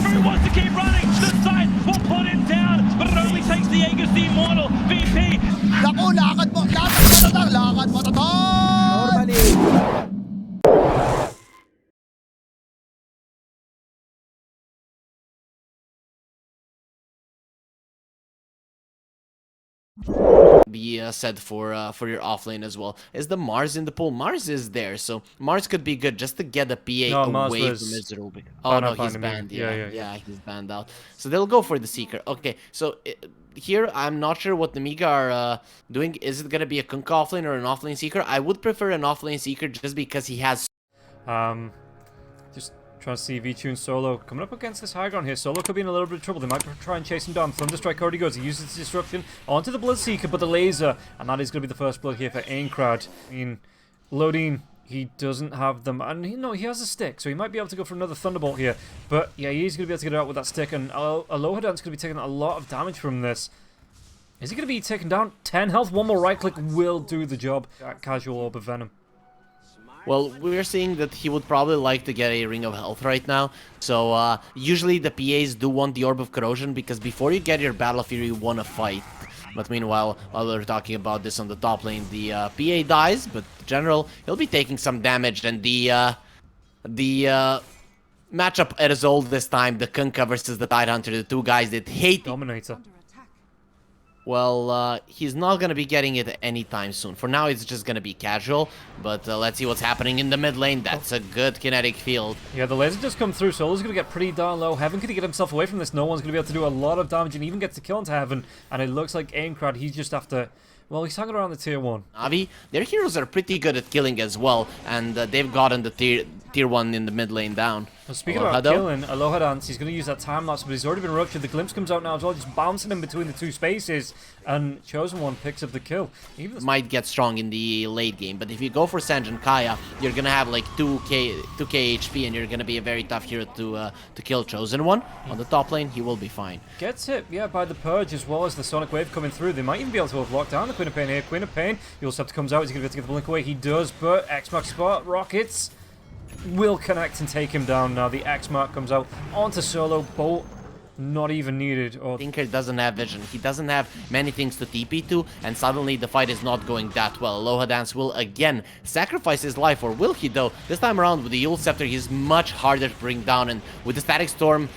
B03 wants to keep running. The side will put him down, but it only takes the Aegis the Immortal. VP. Naku, lakad mo tatang, lakad mo tatang! Normally. Be said for your offlane as well. Is the Mars in the pool? Mars is there, so Mars could be good just to get the PA away from Miserable. Oh no, he's banned. Yeah, he's banned out. So they'll go for the Seeker. Okay, so here I'm not sure what Nemiga are doing. Is it gonna be a Kunk offlane or an offlane Seeker? I would prefer an offlane Seeker just because he has. Just trying to see V-Tune Solo coming up against this high ground here. Solo could be in a little bit of trouble. They might try and chase him down. Thunderstrike already goes. He uses the disruption onto the Bloodseeker, but the laser, and that is going to be the first blood here for Aincrad. I mean, Lodin, he doesn't have them, and he has a stick, so he might be able to go for another Thunderbolt here. But yeah, he's going to be able to get it out with that stick, and Alohadan's going to be taking a lot of damage from this. Is he going to be taken down? 10 health, one more right click will do the job. Casual Orb of Venom. Well, we're seeing that he would probably like to get a Ring of Health right now. So, usually the PAs do want the Orb of Corrosion because before you get your Battle Fury, you want to fight. But meanwhile, while we're talking about this on the top lane, the PA dies, but in general, he'll be taking some damage. And the matchup at its old this time, the Kunkka versus the Tidehunter, the two guys that hate... Dominator. Well, he's not going to be getting it anytime soon. For now, it's just going to be casual. But let's see what's happening in the mid lane. That's a good kinetic field. Yeah, the laser just come through. Solo's going to get pretty darn low. Heaven could he get himself away from this? No one's going to be able to do a lot of damage and even get to kill into Heaven. And it looks like Aincrad, he's just after... Well, he's hanging around the tier 1. Navi, their heroes are pretty good at killing as well. And they've gotten the tier 1 in the mid lane down. Well, speaking about killing, Alohadan, he's going to use that time lapse, but he's already been ruptured. The glimpse comes out now as well, just bouncing in between the two spaces, and Chosen One picks up the kill. Even might get strong in the late game, but if you go for Sanj and Kaya, you're going to have like 2k HP, and you're going to be a very tough hero to kill Chosen One. On the top lane, he will be fine. Gets hit, yeah, by the Purge as well as the Sonic Wave coming through. They might even be able to have locked down the Queen of Pain here. Queen of Pain, he also have to comes out. Is he going to be able to get the blink away? He does, but X-Mark spot, Rockets will connect and take him down now. The X-Mark comes out onto Solo. Bolt not even needed. Tinker doesn't have vision. He doesn't have many things to TP to, and suddenly the fight is not going that well. Aloha will again sacrifice his life, or will he though? This time around with the Yule Scepter, he's much harder to bring down, and with the Static Storm,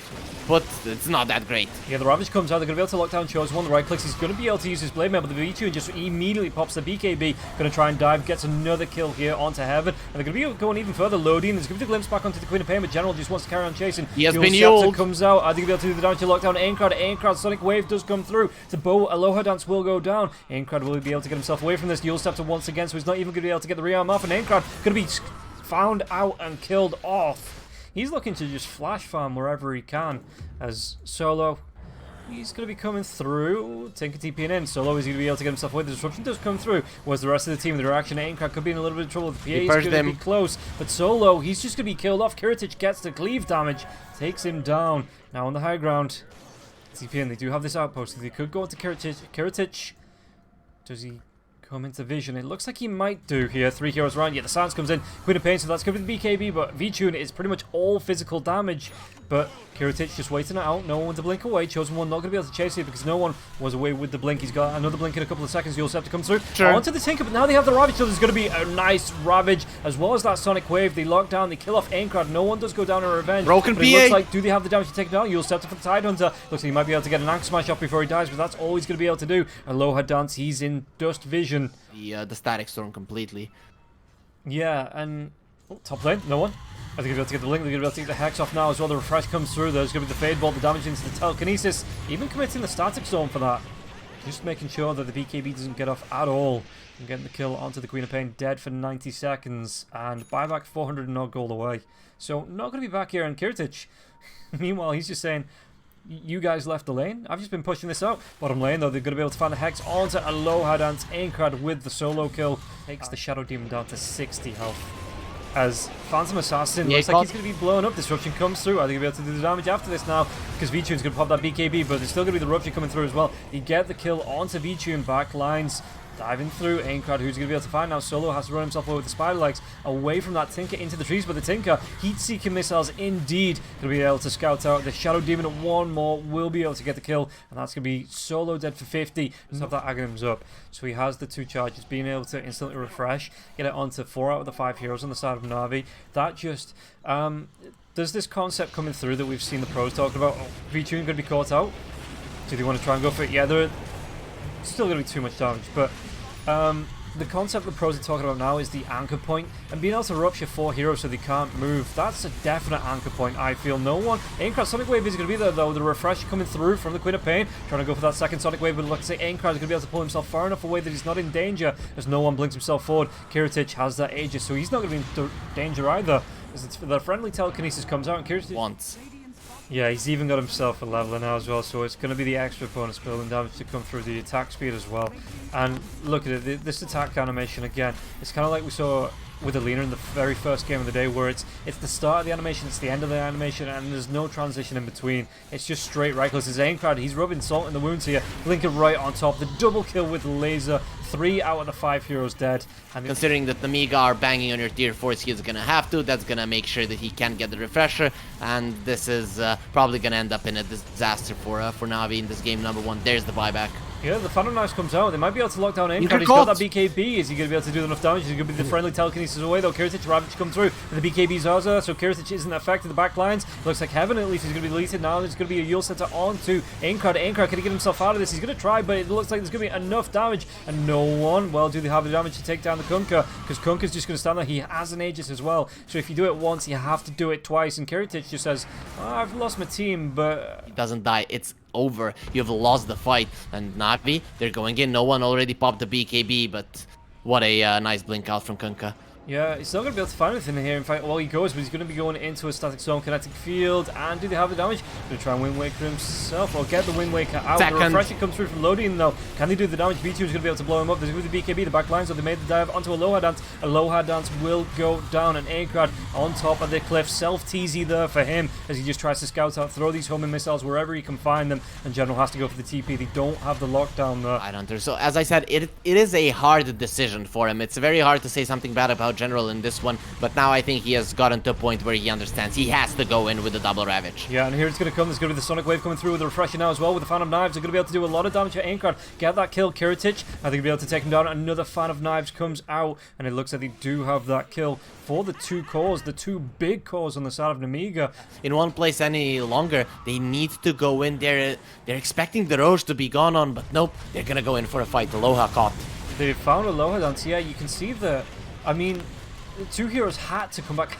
but it's not that great. Yeah, the Ravage comes out. They're going to be able to lock down Chosen One. The right clicks. He's going to be able to use his Blade Mail, but the V2 just immediately pops the BKB. Going to try and dive. Gets another kill here onto Heaven. And they're going to be going even further. Loading. There's going to be the glimpse back onto the Queen of Pain, but General just wants to carry on chasing. He has been Yuled. Comes out. Are they going to be able to do the damage to lock down Aincrad? Aincrad Sonic Wave does come through. To Bow, Aloha Dance will go down. Aincrad will be able to get himself away from this. Yule Scepter once again, so he's not even going to be able to get the rearm off. And Aincrad going to be found out and killed off. He's looking to just flash farm wherever he can, as Solo, he's going to be coming through. Tinker TPing in. Solo is going to be able to get himself away. The disruption does come through. Whereas the rest of the team, the reaction, Aincrad could be in a little bit of trouble. The PA is going to be close, but Solo, he's just going to be killed off. Kiritich gets the cleave damage, takes him down. Now on the high ground, TPing, they do have this outpost, so they could go into Kiritich. Kiritich, does he come into vision? It looks like he might do here. 3 heroes around. Yeah, the silence comes in. Queen of Pain, so that's going to be the BKB, but V-Tune is pretty much all physical damage. But Kiritich just waiting it out. No one to blink away. Chosen One not going to be able to chase it because no one was away with the blink. He's got another blink in a couple of seconds. You'll have to come through. Sure. Onto the Tinker, but now they have the Ravage, so there's going to be a nice Ravage as well as that Sonic Wave. They lock down. They kill off Aincrad. No one does go down in revenge. Broken but PA. It looks like, do they have the damage to take it down? You'll step for the Tidehunter. Looks like he might be able to get an Axe Smash off before he dies, but that's all he's going to be able to do. Aloha Dance, he's in dust vision. The Static Storm completely. Yeah, and top lane, no one. Are they going to be able to get the link? They're going to be able to get the Hex off now as well. The Refresh comes through. There's going to be the Fade Bolt, the damage into the Telekinesis. Even committing the Static Storm for that. Just making sure that the BKB doesn't get off at all. And getting the kill onto the Queen of Pain, dead for 90 seconds. And buyback 400 and odd gold away. So not going to be back here. And Kiritich, meanwhile, he's just saying, you guys left the lane. I've just been pushing this out. Bottom lane, though, they're going to be able to find the Hex onto Aloha Dance. Aincrad with the solo kill. Takes the Shadow Demon down to 60 health. As Phantom Assassin looks like he's going to be blown up. Disruption comes through. Are they going to be able to do the damage after this now? Because V-Tune's going to pop that BKB, but there's still going to be the Rupture coming through as well. You get the kill onto V-Tune. Back lines. Diving through, Aincrad, who's going to be able to find now. Solo has to run himself away with the spider legs, away from that Tinker into the trees, but the Tinker, heat-seeking missiles indeed, going to be able to scout out. The Shadow Demon at one more will be able to get the kill, and that's going to be Solo dead for 50. Just have that Aghanims up. So he has the 2 charges, being able to instantly refresh, get it onto 4 out of the 5 heroes on the side of Na'Vi. That just, there's this concept coming through that we've seen the pros talking about. Oh, V2 going to be caught out. Do they want to try and go for it? Yeah, they're still going to be too much damage, but the concept the pros are talking about now is the anchor point, and being able to rupture 4 heroes so they can't move. That's a definite anchor point, I feel. No one. Aincrad Sonic Wave is going to be there, though. The refresh coming through from the Queen of Pain, trying to go for that second Sonic Wave, but let's say Aincrad is going to be able to pull himself far enough away that he's not in danger, as no one blinks himself forward. Kiritich has that Aegis, so he's not going to be in danger either, as the friendly telekinesis comes out, and Kiritich... Once. Yeah, he's even got himself a leveler now as well, so it's going to be the extra bonus building damage to come through the attack speed as well. And look at it, this attack animation again, it's kind of like we saw with Alina in the very first game of the day, where it's the start of the animation, it's the end of the animation, and there's no transition in between. It's just straight reckless. As Aincrad, he's rubbing salt in the wounds here, blinking right on top, the double kill with laser. 3 out of the 5 heroes dead. And considering that Nemiga are banging on your tier 4s, he's gonna have to. That's gonna make sure that he can get the refresher, and this is probably gonna end up in a disaster for Na'Vi in this game number 1. There's the buyback. Yeah, the Phantom Knives comes out. They might be able to lock down Aincrad. He's got that BKB. Is he going to be able to do enough damage? Is he going to be the friendly telekinesis away, though? Kiritich, Ravage come through. And the BKBs are, so Kiritich isn't affected. The back lines looks like heaven. At least he's going to be deleted now. There's going to be a Yule Center onto Aincrad. Aincrad, can he get himself out of this? He's going to try, but it looks like there's going to be enough damage. And no one, well, do they have the damage to take down the Kunkka? Because Kunkka's just going to stand there. He has an Aegis as well. So if you do it once, you have to do it twice. And Kiritich just says, oh, I've lost my team, but... He doesn't die. It's over. You've lost the fight. And Na'Vi, they're going in. No one already popped the BKB, but what a nice blink out from Kunkka. Yeah, he's not going to be able to find anything in here. In fact, well, he goes, but he's going to be going into a static zone kinetic field. And do they have the damage? Going to try and Wind Waker himself, or get the Wind Waker out. The refresher comes through from Lodian, though. Can they do the damage? B2 is going to be able to blow him up. There's going to be the BKB, the back line, so they made the dive onto Aloha Dance. Aloha Dance will go down, and Aincrad on top of the cliff. Self-TZ there for him, as he just tries to scout out, throw these homing missiles wherever he can find them. And General has to go for the TP. They don't have the lockdown there. I don't know. So, as I said, it is a hard decision for him. It's very hard to say something bad about General in this one. But now I think he has gotten to a point where he understands he has to go in with the double Ravage. Yeah, and here it's going to come. There's going to be the Sonic Wave coming through with the refresher now as well. With the Fan of Knives, they're going to be able to do a lot of damage to Aincrad. Get that kill, Kiritich. I think they'll be able to take him down. Another Fan of Knives comes out, and it looks like they do have that kill for the 2 cores, the 2 big cores on the side of Nemiga. In one place any longer, they need to go in there. They're expecting the Roche to be gone on, but nope, they're going to go in for a fight. Aloha caught. They found Aloha Dance. Yeah, you can see that. I mean, the 2 heroes had to come back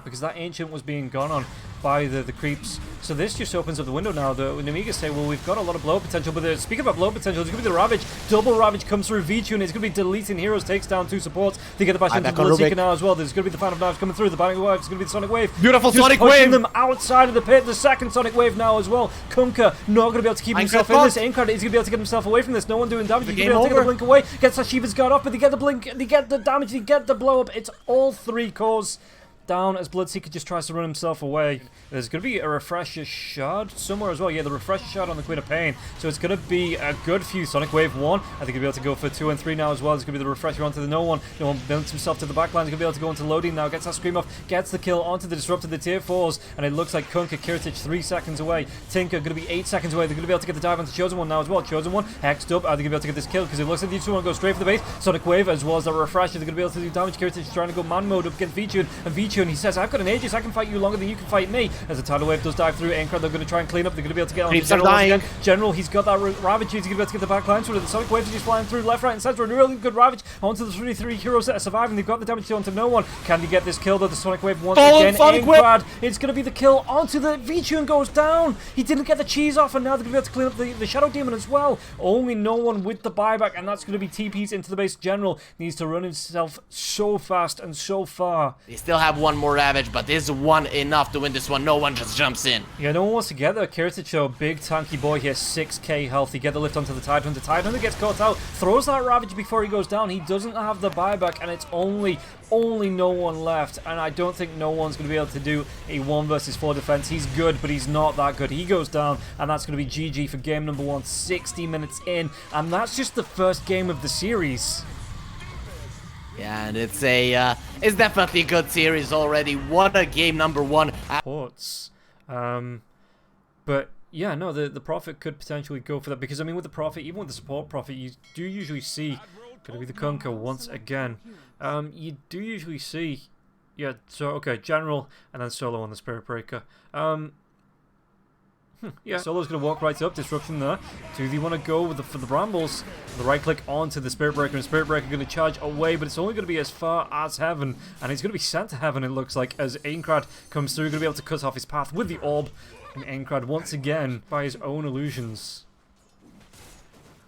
because that Ancient was being gone on by the creeps. So this just opens up the window now. The Nemiga say, well, we've got a lot of blow potential, but speaking about blow potential, it's going to be the Ravage. Double Ravage comes through V-Tune. It's going to be deleting heroes, takes down 2 supports. They get the bash into Bloodseeker now as well. There's going to be the Fan of Knives coming through. The Banning Wave is going to be the Sonic Wave. Beautiful just Sonic pushing Wave! them outside of the pit. The second Sonic Wave now as well. Kunkka not going to be able to keep himself in this. Aincrad is going to be able to get himself away from this. No one doing damage. He's going to be able to take the blink away. Gets Sashiva's guard off, but they get the blink, they get the damage, they get the blow up. It's all 3 cores down as Bloodseeker just tries to run himself away. There's going to be a refresher shard somewhere as well. Yeah, the refresher shard on the Queen of Pain. So it's going to be a good few. Sonic Wave 1. I think he'll be able to go for 2 and 3 now as well. There's going to be the refresher onto the No One. No One builds himself to the back line. He's going to be able to go into loading now. Gets that Scream off. Gets the kill onto the Disruptor, the tier 4s. And it looks like Kunkka, Kiritich 3 seconds away. Tinker going to be 8 seconds away. They're going to be able to get the dive onto Chosen One now as well. Chosen One hexed up. Are they going to be able to get this kill? Because it looks like these 2 want to go straight for the base. Sonic Wave as well as the refresher. They're going to be able to do damage. Kiritich trying to go man mode up against V-Tune. And V-Tune, he says, I've got an Aegis. I can fight you longer than you can fight me. As the Tidal Wave does dive through Aincrad, they're going to try and clean up. They're going to be able to get on General once again. General, he's got that Ravage. He's going to be able to get the back line. So the Sonic Waves are just flying through left, right, and center. A really good Ravage onto the 3 heroes that are surviving. They've got the damage onto No One. Can they get this kill though? The Sonic Wave once again. Aincrad, it's going to be the kill onto the V-Tune goes down. He didn't get the cheese off, and now they're going to be able to clean up the Shadow Demon as well. Only No One with the buyback, and that's going to be TPs into the base. General needs to run himself so fast and so far. They still have one more Ravage, but is one enough to win this one? No one just jumps in. Yeah, no one wants to get there. Kiritich, though, big tanky boy here, 6k health. He get the lift onto the Tidehunter. Tidehunter gets caught out, throws that Ravage before he goes down. He doesn't have the buyback, and it's only no one left, and I don't think no one's going to be able to do a 1 versus 4 defense. He's good, but he's not that good. He goes down, and that's going to be GG for game number 1, 60 minutes in, and that's just the first game of the series. Yeah, and it's definitely a good series already. What a game number 1. Ports. But yeah, no, the Prophet could potentially go for that, because I mean, with the Prophet, even with the support Prophet, you do usually see, gonna be the Kunkka once again. You do usually see, yeah, so okay, General and then Solo on the Spirit Breaker. Yeah, Solo's going to walk right up, disruption there. Do they want to go with for the Brambles? The right click onto the Spirit Breaker, and Spirit Breaker going to charge away, but it's only going to be as far as Heaven, and he's going to be sent to Heaven, it looks like, as Aincrad comes through, going to be able to cut off his path with the Orb, and Aincrad once again by his own illusions.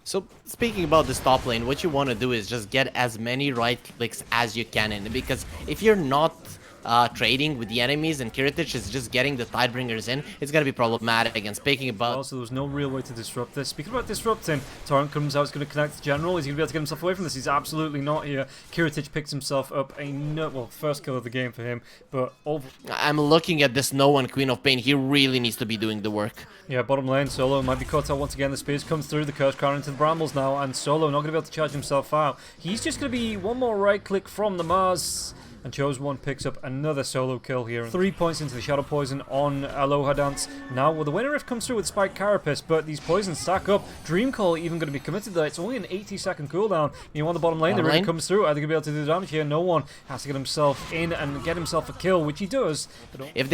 So, speaking about this top lane, what you want to do is just get as many right clicks as you can in, because if you're not trading with the enemies and Kiritich is just getting the Tidebringers in, it's going to be problematic. And speaking about... Also, there was no real way to disrupt this. Speaking about disrupting, Torrent comes out, he's going to connect to General. Is he going to be able to get himself away from this? He's absolutely not here. Kiritich picks himself up well, first kill of the game for him, but I'm looking at this No One Queen of Pain. He really needs to be doing the work. Yeah, bottom lane, Solo might be caught out once again. The Spears comes through, the Curse Crown into the Brambles now, and Solo not going to be able to charge himself out. He's just going to be one more right click from the Mars. And Chose One picks up another solo kill here. 3 points into the Shadow Poison on Aloha Dance. Now, well, the Winter Rift comes through with Spike Carapace, but these poisons stack up. Dream Call even going to be committed there. It's only an 80-second cooldown. You on the bottom lane, the Rain comes through. Are they going to be able to do the damage here? No one has to get himself in and get himself a kill, which he does. If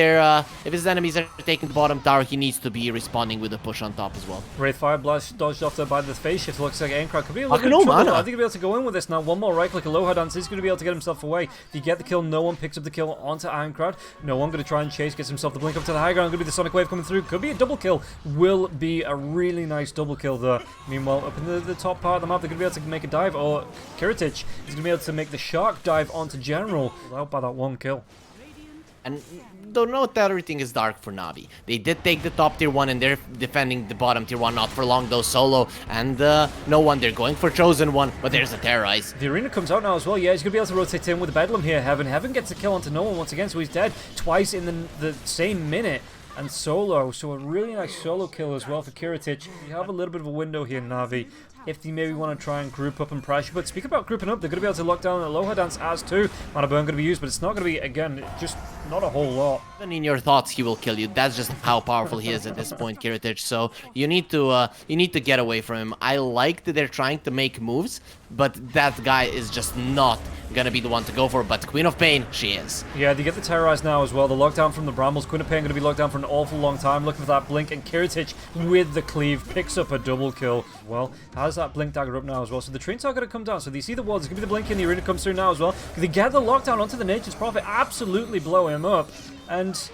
his enemies are taking the bottom tower, he needs to be responding with a push on top as well. Wraith Fire Blast dodged off there by the phase shift. Looks like Aincrad could be a little bit of trouble. I think he'll be able to go in with this now. One more right click. Aloha Dance is going to be able to get himself away. If you get the kill, no one picks up the kill onto Aincrad. No one going to try and chase, gets himself the blink up to the high ground. Going to be the Sonic Wave coming through. Could be a double kill. Will be a really nice double kill there. Meanwhile, up in the top part of the map, they're going to be able to make a dive, or Kiritich is going to be able to make the Shark dive onto General out by that one kill. And don't note that everything is dark for Navi. They did take the top tier 1 and they're defending the bottom tier 1, not for long though. Solo and no one, they're going for Chosen One, but there's a Terrorize. The Arena comes out now as well. Yeah, he's going to be able to rotate in with the Bedlam here. Heaven gets a kill onto no one once again, so he's dead twice in the same minute. And Solo, so a really nice solo kill as well for Kiritich. You have a little bit of a window here, Navi, if you maybe want to try and group up and pressure. But speak about grouping up, they're going to be able to lock down Aloha Dance as too. Mana Burn going to be used, but it's not going to be, again, just not a whole lot. Even in your thoughts, he will kill you. That's just how powerful he is at this point, Kiritich. So you need to get away from him. I like that they're trying to make moves, but that guy is just not gonna be the one to go for. But Queen of Pain, she is. Yeah, they get the Terrorize now as well. The lockdown from the Brambles. Queen of Pain gonna be locked down for an awful long time. Looking for that blink, and Kiritich with the cleave picks up a double kill. Well, has that blink dagger up now as well. So the trains are gonna come down. So they see the walls. It's gonna be the blink in the Arena comes through now as well. They get the lockdown onto the Nature's Prophet, absolutely blow him up. And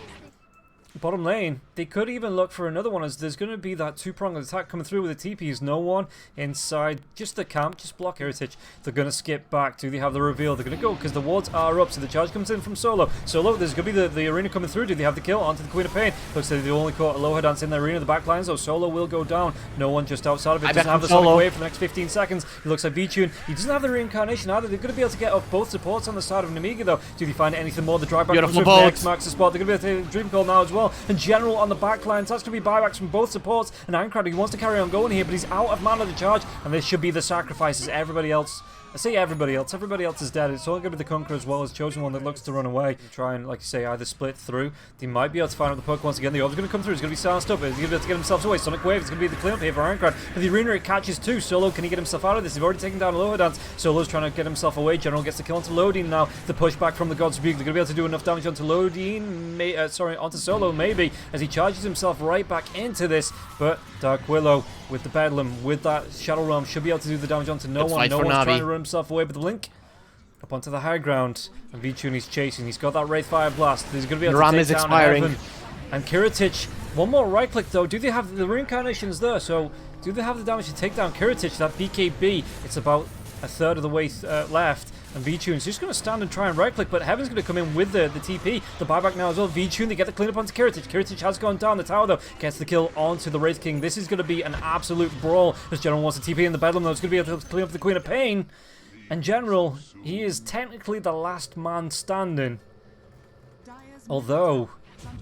bottom lane, they could even look for another one, as there's going to be that two-pronged attack coming through with the TPs. No one inside, just the camp, just block Heritage. They're going to skip back. Do they have the reveal? They're going to go because the wards are up, so the charge comes in from Solo. Solo, there's going to be the Arena coming through. Do they have the kill onto the Queen of Pain? Looks like they only caught Aloha Dance in the Arena, the back lines, so Solo will go down. No one just outside of it. Doesn't have the Sonic Wave for the next 15 seconds. It looks like V-Tune. He doesn't have the Reincarnation either. They're going to be able to get off both supports on the side of Nemiga, though. Do they find anything more? The drive back comes through the X-Max spot. They're going to be able to Dream Call now as well. And General on the back lines. That's going to be buybacks from both supports. And Aincrad, he wants to carry on going here, but he's out of mana to charge. And this should be the sacrifices. Everybody else, I say everybody else is dead. It's only going to be the Conqueror as well as Chosen One that looks to run away. Try and, like you say, either split through. They might be able to find out the puck once again. The Orb's going to come through. He's going to be silenced up. He's going to be able to get himself away. Sonic Wave is going to be the cleanup here for Aincrad. But the Arena, it catches too. Solo, can he get himself out of this? They've already taken down Aloha Dance. Solo's trying to get himself away. General gets the kill onto Lodine now. The pushback from the God's Rebuke. They're going to be able to do enough damage onto Lodine. Onto Solo, maybe, as he charges himself right back into this. But Dark Willow with the Bedlam, with that Shadow Realm, should be able to do the damage onto no one. No one's trying to run himself away, but the Blink up onto the high ground, and V-Tune is chasing. He's got that Wraith Fire Blast. He's going to be able to take down Heaven. And Kiritich, one more right click though. Do they have the Reincarnations there? So do they have the damage to take down Kiritich? That BKB, it's about a third of the way left. And V-Tune's just going to stand and try and right-click, but Heaven's going to come in with the TP. The buyback now as well. V-Tune, they get the cleanup onto Kiritich. Kiritich has gone down the tower, though. Gets the kill onto the Wraith King. This is going to be an absolute brawl, as General wants to TP in the Bedlam, though. It's going to be able to clean up the Queen of Pain. And General, he is technically the last man standing. Although,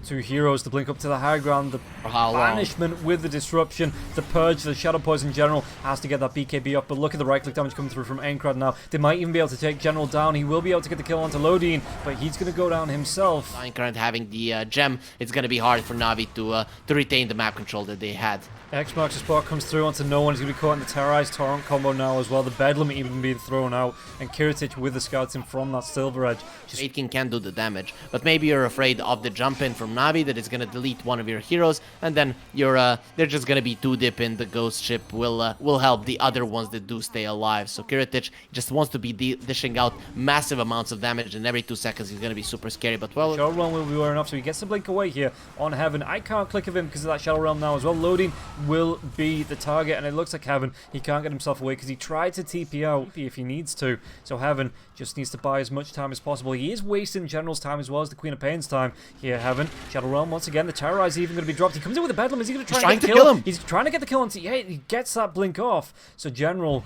2 heroes to blink up to the high ground, the banishment with the disruption, the purge, the shadow poison. General has to get that BKB up, but look at the right click damage coming through from Aincrad now. They might even be able to take General down. He will be able to get the kill onto Lodin, but he's going to go down himself. Aincrad having the gem, it's going to be hard for Navi to retain the map control that they had. X marks the spot, comes through onto no one. He's going to be caught in the Terrorized Torrent combo now as well. The Bedlam even being thrown out, and Kiritich with the scouts in from that Silver Edge. Wraith King can do the damage, but maybe you're afraid of the jump in from Navi that is going to delete one of your heroes, and then they're just going to be too deep in. The Ghost Ship will help the other ones that do stay alive. So Kiritich just wants to be dishing out massive amounts of damage, and every 2 seconds he's going to be super scary. But well, Shadow Realm will be wearing off, so he gets the blink away here on Heaven. I can't click of him because of that Shadow Realm now as well. Loading will be the target, and it looks like Heaven, he can't get himself away because he tried to TP out if he needs to. So Heaven just needs to buy as much time as possible. He is wasting General's time as well as the Queen of Pain's time here. Heaven, Shadow Realm once again. The Terrorize even going to be dropped. He comes in with the Bedlam. Is he going to try and kill him? He's trying to get the kill onto. Yeah, he gets that blink off. So General,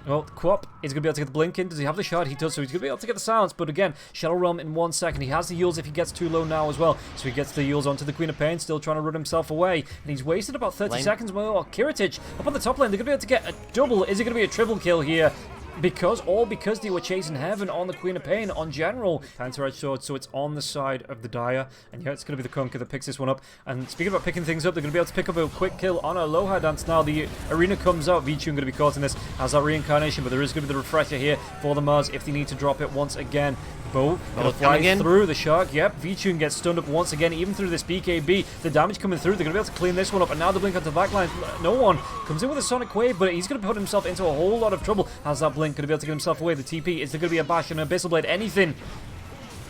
well, Quap is going to be able to get the blink in. Does he have the shot? He does, so he's going to be able to get the silence. But again, Shadow Realm in 1 second. He has the heals if he gets too low now as well. So he gets the heals onto the Queen of Pain, still trying to run himself away. And he's wasted about 30 seconds. Well, Kiritich up on the top lane. They're going to be able to get a double. Is it going to be a triple kill here? Because they were chasing Heaven on the Queen of Pain on General. Counter-edge sword, so it's on the side of the Dire. And yeah, it's going to be the Kunkka that picks this one up. And speaking about picking things up, they're going to be able to pick up a quick kill on Aloha Dance now. The arena comes out. V-Tune going to be caught in this as that reincarnation, but there is going to be the refresher here for the Mars if they need to drop it once again. Bo going to fly through the Shark. Yep, V-Tune gets stunned up once again, even through this BKB. The damage coming through. They're going to be able to clean this one up. And now the blink onto the backline. No one comes in with a Sonic Wave, but he's going to put himself into a whole lot of trouble. Has that blink going to be able to get himself away? The TP, is there going to be a bash and an Abyssal Blade? Anything.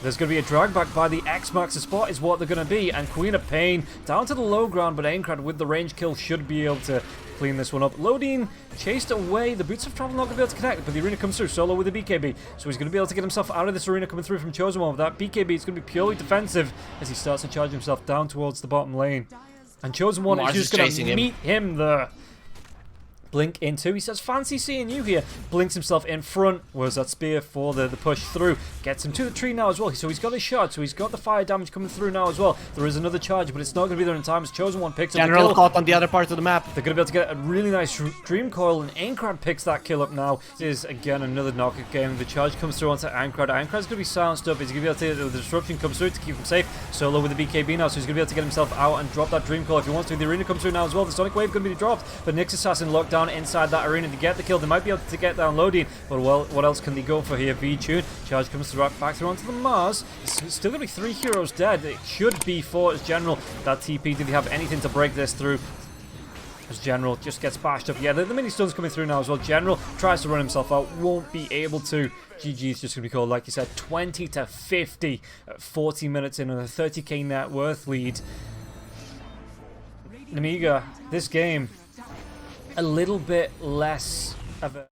There's going to be a drag back by the X marks the spot is what they're going to be. And Queen of Pain down to the low ground, but Aincrad with the range kill should be able to clean this one up. Lodin chased away. The Boots of Travel not going to be able to connect, but the arena comes through solo with the BKB. So he's going to be able to get himself out of this arena coming through from Chosen One. With that BKB, it's going to be purely defensive as he starts to charge himself down towards the bottom lane. And Chosen One is just going to meet him there. Blink into. He says, fancy seeing you here. Blinks himself in front. Where's that spear for the push through? Gets him to the tree now as well. So he's got his shot. So he's got the fire damage coming through now as well. There is another charge, but it's not going to be there in time as Chosen One picks up the kill. General caught on the other part of the map. They're going to be able to get a really nice Dream Coil, and Aincrad picks that kill up now. This is, again, another knockout game. The charge comes through onto Aincrad. Aincrad's going to be silenced up. He's going to be able to, the disruption comes through to keep him safe. Solo with the BKB now, so he's going to be able to get himself out and drop that Dream Coil if he wants to. The arena comes through now as well. The Sonic Wave going to be dropped, but Nyx Assassin locked down inside that arena to get the kill. They might be able to get down Lodin, but well, what else can they go for here? V-Tune, charge comes through, back through onto the Mars. It's still going to be 3 heroes dead. It should be 4 as General. That TP, did he have anything to break this through? As General just gets bashed up. Yeah, the mini stuns coming through now as well. General tries to run himself out, won't be able to. GG's just going to be called, like you said, 20 to 50 at 40 minutes in on a 30k net worth lead. Nemiga, this game, a little bit less of a...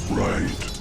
Right.